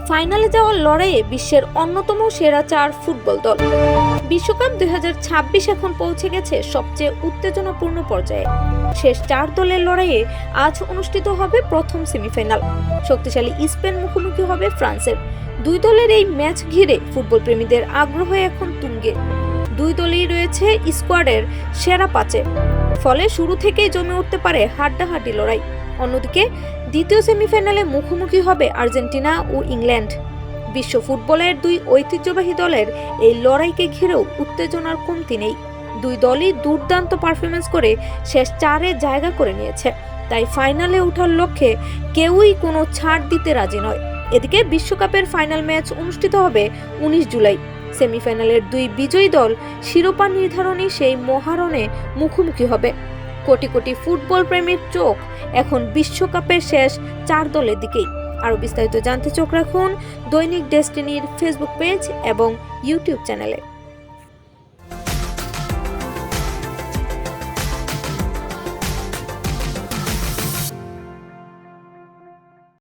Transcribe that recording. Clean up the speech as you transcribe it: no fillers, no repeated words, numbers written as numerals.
ফাইনালে যাওয়ার লড়াইয়ে বিশ্বের অন্যতম সেরা 4 ফুটবল দল। বিশ্বকাপ 2026 এখন পৌঁছে গেছে সবচেয়ে উত্তেজনাপূর্ণ পর্যায়ে। শেষ 4 দলের লড়াইয়ে আজ অনুষ্ঠিত হবে প্রথম সেমিফাইনাল। শক্তিশালী স্পেন মুখোমুখি হবে ফ্রান্সের। দুই দলের এই ম্যাচ ঘিরে ফুটবল প্রেমীদের আগ্রহ এখন তুঙ্গে। দুই দলই রয়েছে স্কোয়াডের সেরা 5-এ, ফলে শুরু থেকেই জমে উঠতে পারে হাড্ডাহাড্ডি লড়াই। অন্যদিকে দ্বিতীয় সেমিফাইনালে মুখোমুখি হবে আর্জেন্টিনা ও ইংল্যান্ড। বিশ্ব ফুটবলের দুই ঐতিহ্যবাহী দলের এই লড়াইকে ঘিরেও উত্তেজনার কমতি নেই। দুই দলই দুর্দান্ত পারফরমেন্স করে শেষ 4-এ জায়গা করে নিয়েছে, তাই ফাইনালে ওঠার লক্ষ্যে কেউই কোনো ছাড় দিতে রাজি নয়। এদিকে বিশ্বকাপের ফাইনাল ম্যাচ অনুষ্ঠিত হবে 19 জুলাই। সেমিফাইনালের দুই বিজয়ী দল শিরোপা নির্ধারণী সেই মহারণে মুখোমুখি হবে। কোটি কোটি ফুটবল প্রেমীর চোখ এখন বিশ্বকাপের শেষ 4 দলের দিকেই। আরও বিস্তারিত জানতে চোখ রাখুন দৈনিক ডেস্টিনির ফেসবুক পেজ এবং ইউটিউব চ্যানেলে।